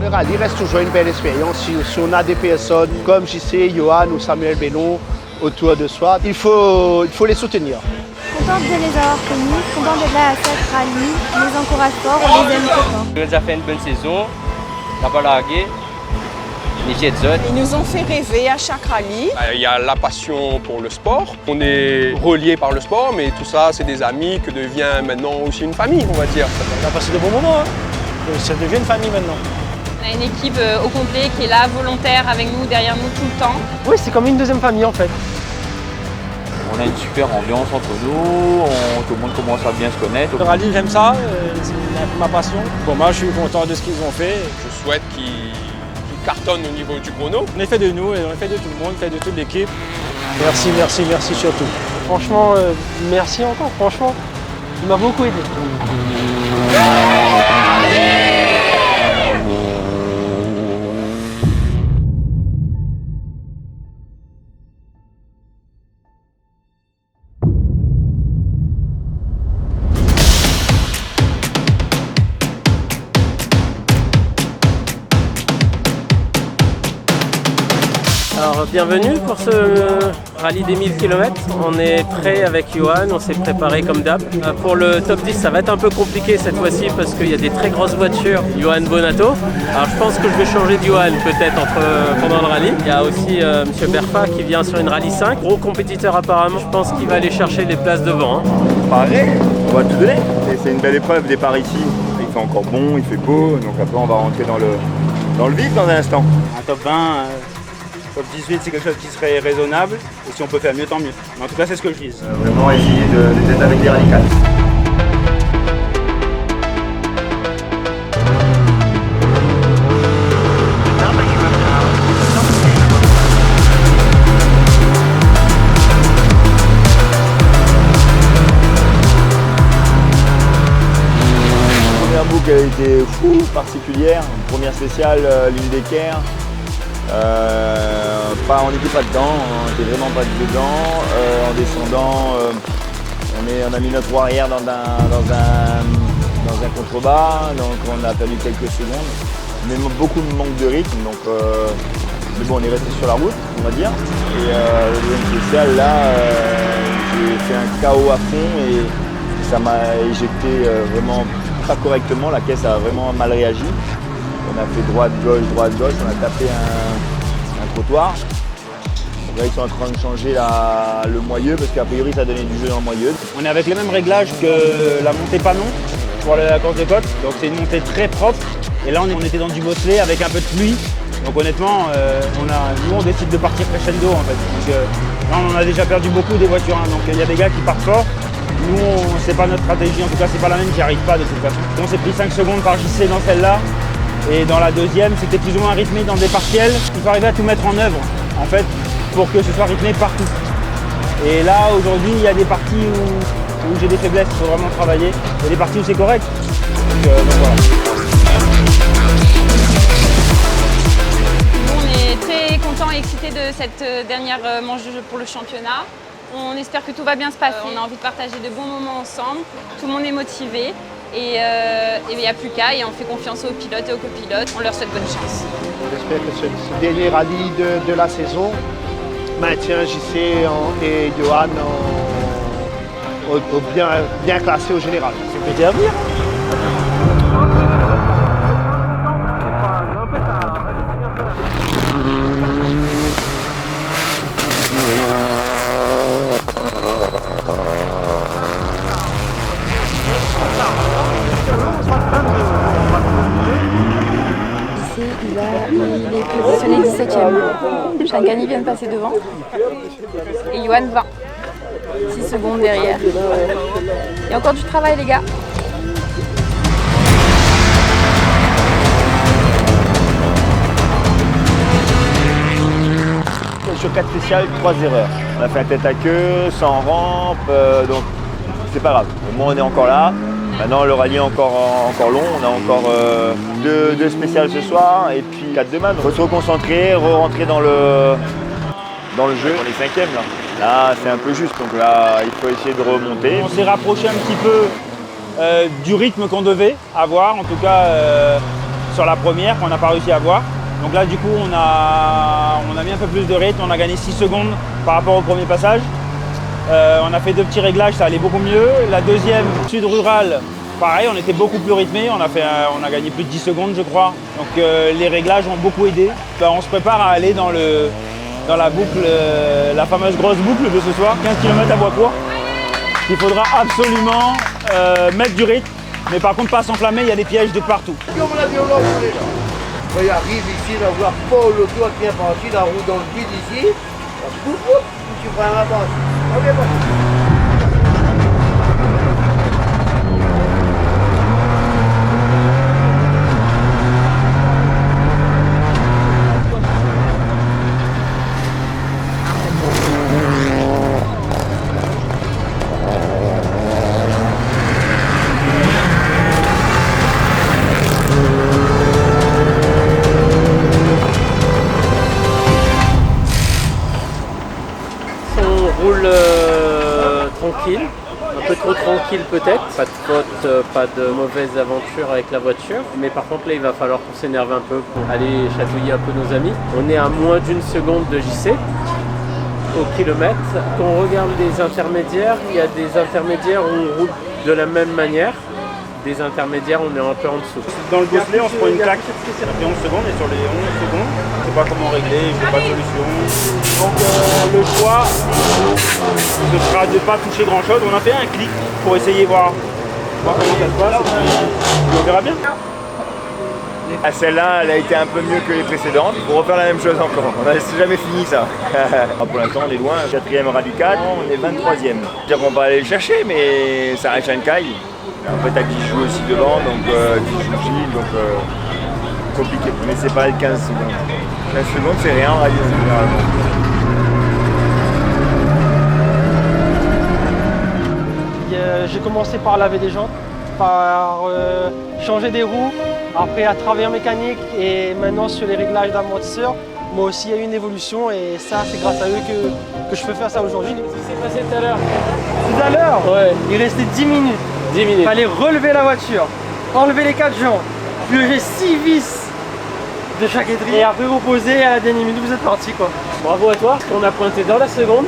Le rallye reste toujours une belle expérience si on a des personnes comme JC, Johan ou Samuel Bellon autour de soi. Il faut les soutenir. Contente de les avoir connus, contente d'être là à cette rallye, on les encourage fort, on les aime très fort. On a déjà fait une bonne saison, on n'a pas largué. Ils nous ont fait rêver à chaque rallye. Il y a la passion pour le sport. On est reliés par le sport, mais tout ça, c'est des amis que devient maintenant aussi une famille, on va dire. On a passé de bons moments, ça devient une famille maintenant. On a une équipe au complet qui est là, volontaire, avec nous, derrière nous tout le temps. Oui, c'est comme une deuxième famille en fait. On a une super ambiance entre nous, tout le monde commence à bien se connaître. Le rallye, j'aime ça, c'est ma passion. Bon, moi, je suis content de ce qu'ils ont fait. Je souhaite qu'ils cartonnent au niveau du chrono. On est fait de nous, et on est fait de tout le monde, fait de toute l'équipe. Merci, merci, merci surtout. Franchement, merci encore, franchement, il m'a beaucoup aidé. Alors bienvenue pour ce rallye des 1000 km. On est prêt avec Johan, on s'est préparé comme d'hab. Pour le top 10, ça va être un peu compliqué cette fois-ci parce qu'il y a des très grosses voitures. Johan Bonato. Alors je pense que je vais changer de Johan peut-être pendant le rallye. Il y a aussi Monsieur Berfa qui vient sur une rallye 5. Gros compétiteur apparemment, je pense qu'il va aller chercher les places devant. Pareil, on va tout donner. Et c'est une belle épreuve, départ ici. Il fait encore bon, il fait beau, donc après on va rentrer dans le vif dans un instant. Un top 20. Top 18, c'est quelque chose qui serait raisonnable, et si on peut faire mieux, tant mieux. Mais en tout cas, c'est ce que je vise. Vraiment essayer d'être avec des radicales. Première boucle a été fou, particulière. Première spéciale, ligne d'équerre. On n'était pas dedans, on n'était vraiment pas dedans. En descendant, on a mis notre roue arrière dans un contrebas, donc on a perdu quelques secondes. Mais beaucoup de manque de rythme, donc mais bon, on est resté sur la route, on va dire. Et le deuxième spécial, là, j'ai fait un KO à fond et ça m'a éjecté vraiment pas correctement. La caisse a vraiment mal réagi. On a fait droite-gauche, on a tapé un trottoir. Donc là, ils sont en train de changer le moyeu parce qu'a priori, ça donnait du jeu dans le moyeu. On est avec les mêmes réglages que la montée Panon pour la course de côte. Donc c'est une montée très propre. Et là, on était dans du bosselet avec un peu de pluie. Donc honnêtement, nous, on décide de partir crescendo en fait. Donc, là, on en a déjà perdu beaucoup des voitures. Donc il y a des gars qui partent fort. Nous, c'est pas notre stratégie. En tout cas, c'est pas la même qui arrive pas de toute façon. On s'est pris 5 secondes par JC dans celle-là. Et dans la deuxième, c'était plus ou moins rythmé dans des partiels. Il faut arriver à tout mettre en œuvre, en fait, pour que ce soit rythmé partout. Et là, aujourd'hui, il y a des parties où j'ai des faiblesses, il faut vraiment travailler. Il y a des parties où c'est correct. Donc voilà. On est très contents et excités de cette dernière manche de jeu pour le championnat. On espère que tout va bien se passer. On a envie de partager de bons moments ensemble. Tout le monde est motivé. Et il n'y a plus qu'à, et on fait confiance aux pilotes et aux copilotes. On leur souhaite bonne chance. J'espère que ce dernier rallye de la saison maintient JC et Johan bien classés au général. C'est peut-être à venir. Il est positionné 17e. Changani vient de passer devant. Et Johan 20. 6 secondes derrière. Il y a encore du travail les gars. Sur 4 spéciales, 3 erreurs. On a fait un tête à queue, sans rampe, donc c'est pas grave. Au moins on est encore là. Maintenant le rallye est encore long, on a encore deux spéciales ce soir et puis 4 demain. Il faut se reconcentrer, re-rentrer dans le jeu. On est 5e là. Là c'est un peu juste, donc là il faut essayer de remonter. On s'est rapproché un petit peu du rythme qu'on devait avoir, en tout cas sur la première qu'on n'a pas réussi à avoir. Donc là du coup on a mis un peu plus de rythme, on a gagné 6 secondes par rapport au premier passage. On a fait 2 petits réglages, ça allait beaucoup mieux. La deuxième, sud rural, pareil, on était beaucoup plus rythmé, on a gagné plus de 10 secondes je crois. Donc les réglages ont beaucoup aidé. On se prépare à aller dans la boucle, la fameuse grosse boucle de ce soir, 15 km à voie courte. Il faudra absolument mettre du rythme, mais par contre pas s'enflammer, il y a des pièges de partout. Il arrive ici, on voit Paul Auto qui est parti, la roue dans le vide ici. Tu prends la base. Ok, bon. Roule tranquille, un peu trop tranquille peut-être, pas de faute, pas de mauvaise aventure avec la voiture, mais par contre là il va falloir qu'on s'énerve un peu pour aller chatouiller un peu nos amis. On est à moins d'1 seconde de JC au kilomètre. Quand on regarde les intermédiaires, il y a des intermédiaires où on roule de la même manière, des intermédiaires on est un peu en dessous. Dans le bosselet on se prend une claque, ça fait 11 secondes et sur les 11 secondes, je ne sais pas comment régler, je n'ai pas de solution. Donc le choix, ce sera de ne pas toucher grand chose. On a fait un clic pour essayer voir comment ça se passe et on verra bien. Celle-là, elle a été un peu mieux que les précédentes. Il faut refaire la même chose encore. On n'a jamais fini ça. Pour l'instant, on est loin. 4e radical, on est 23e. C'est-à-dire qu'on va aller le chercher, mais ça reste un caille. En fait, Guy joue aussi devant, donc Guy joue Gilles, donc compliqué. Mais c'est pas les 15 secondes. 15 secondes, c'est rien en radio généralement. J'ai commencé par laver des jantes, par changer des roues, après à travers mécanique et maintenant sur les réglages d'amortisseurs. Moi aussi, il y a eu une évolution et ça, c'est grâce à eux que je peux faire ça aujourd'hui. Qu'est-ce qui s'est passé tout à l'heure? Tout à l'heure, ouais. Il restait 10 minutes. 10 minutes. Il fallait relever la voiture, enlever les 4 jantes, piocher 6 vis de chaque étrier et après reposer à la dernière minute, vous êtes parti quoi. Bravo à toi, parce qu'on a pointé dans la seconde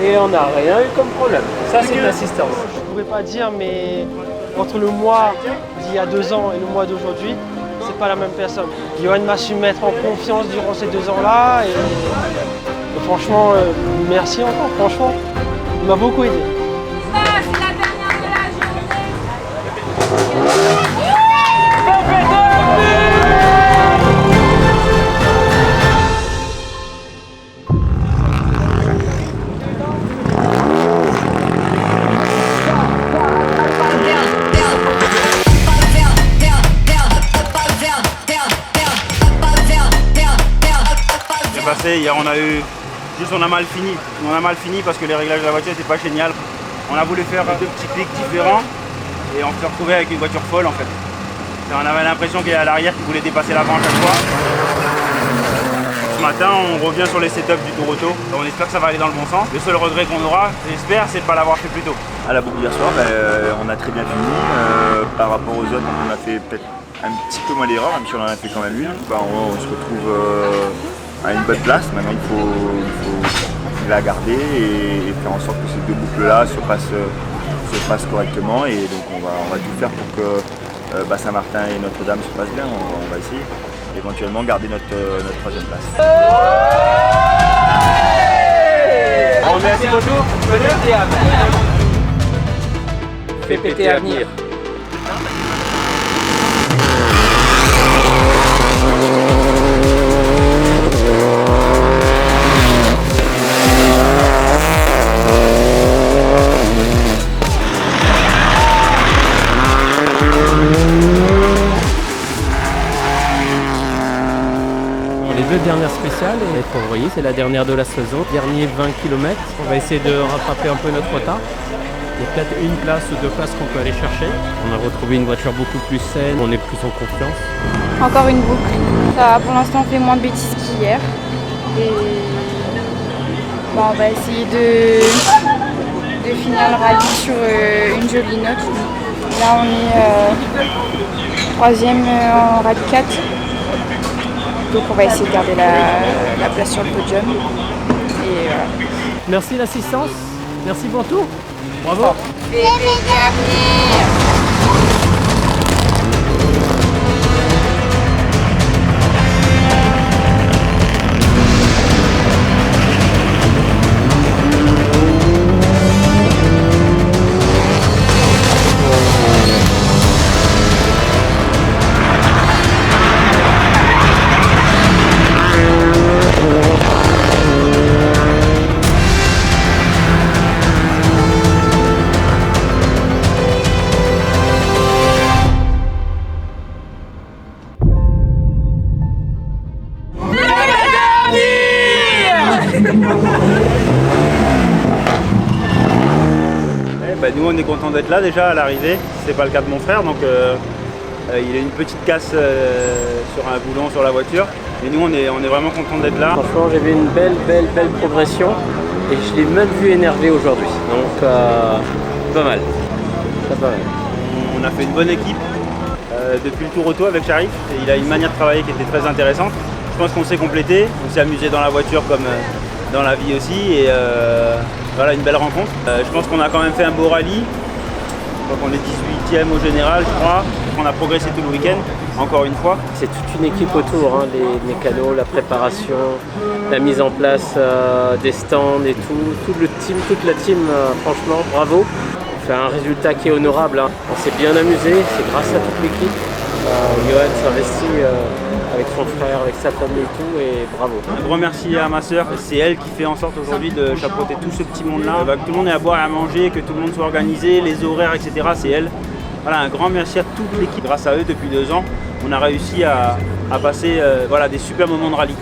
et on n'a rien eu comme problème. Ça, c'est de l'assistance. Je ne pourrais pas dire, mais entre le mois d'il y a 2 ans et le mois d'aujourd'hui, c'est pas la même personne. Johan m'a su mettre en confiance durant ces 2 ans-là et franchement, merci encore, franchement, il m'a beaucoup aidé. Ça, c'est la dernière de la Hier on a eu, on a mal fini. On a mal fini parce que les réglages de la voiture n'étaient pas génial. On a voulu faire 2 petits clics différents et on s'est retrouvé avec une voiture folle en fait. Et on avait l'impression qu'il y a à l'arrière qui voulait dépasser l'avant à chaque fois. Ce matin on revient sur les setups du Tour Auto. On espère que ça va aller dans le bon sens. Le seul regret qu'on aura, j'espère, c'est de ne pas l'avoir fait plus tôt. À la boucle d'hier soir, on a très bien fini. Par rapport aux autres, on a fait peut-être un petit peu moins d'erreurs, même si on en a fait quand même une. On se retrouve à une bonne place. Maintenant il faut la garder et faire en sorte que ces 2 boucles-là se passent correctement. Et donc on va tout faire pour que Saint-Martin et Notre-Dame se passent bien. On va essayer éventuellement garder notre 3e place. Merci beaucoup. PPT Avenir. Les 2 dernières spéciales, et comme vous voyez, c'est la dernière de la saison. Dernier 20 km, on va essayer de rattraper un peu notre retard. Il y a peut-être une place ou 2 places qu'on peut aller chercher. On a retrouvé une voiture beaucoup plus saine, on est plus en confiance. Encore une boucle. Ça, pour l'instant, on fait moins de bêtises qu'hier. Et on va essayer de finir le rallye sur une jolie note. Là, on est 3e en rallye 4. Donc on va essayer de garder la place sur le podium. Et voilà. Merci l'assistance, merci pour tout. Bravo. Nous on est content d'être là déjà à l'arrivée, c'est pas le cas de mon frère, donc il a une petite casse sur un boulon sur la voiture. Et nous on est vraiment content d'être là. Franchement j'ai vu une belle progression et je l'ai même vu énervé aujourd'hui. Donc pas mal. Pas mal. On a fait une bonne équipe depuis le tour auto avec Sharif. Et il a une manière de travailler qui était très intéressante. Je pense qu'on s'est complété, on s'est amusé dans la voiture comme dans la vie aussi. Et voilà, une belle rencontre. Je pense qu'on a quand même fait un beau rallye. Donc on est 18e au général, je crois. On a progressé tout le week-end, encore une fois. C'est toute une équipe autour, hein, les mécanos, la préparation, la mise en place des stands et tout le team, toute la team, franchement, bravo. On fait un résultat qui est honorable, hein. On s'est bien amusé, c'est grâce à toute l'équipe. Johan s'investit avec son frère, avec sa famille et tout, et bravo. Un grand merci à ma soeur, c'est elle qui fait en sorte aujourd'hui de chapeauter tout ce petit monde-là, que tout le monde ait à boire et à manger, que tout le monde soit organisé, les horaires, etc. C'est elle. Voilà, un grand merci à toute l'équipe. Grâce à eux, depuis 2 ans, on a réussi à passer voilà, des super moments de rallye.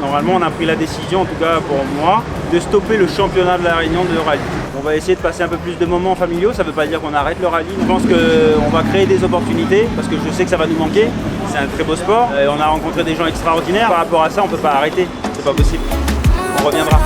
Normalement, on a pris la décision, en tout cas pour moi, de stopper le championnat de la Réunion de rallye. On va essayer de passer un peu plus de moments familiaux, ça ne veut pas dire qu'on arrête le rallye. Je pense qu'on va créer des opportunités, parce que je sais que ça va nous manquer. C'est un très beau sport, et on a rencontré des gens extraordinaires. Par rapport à ça, on ne peut pas arrêter, c'est pas possible. On reviendra.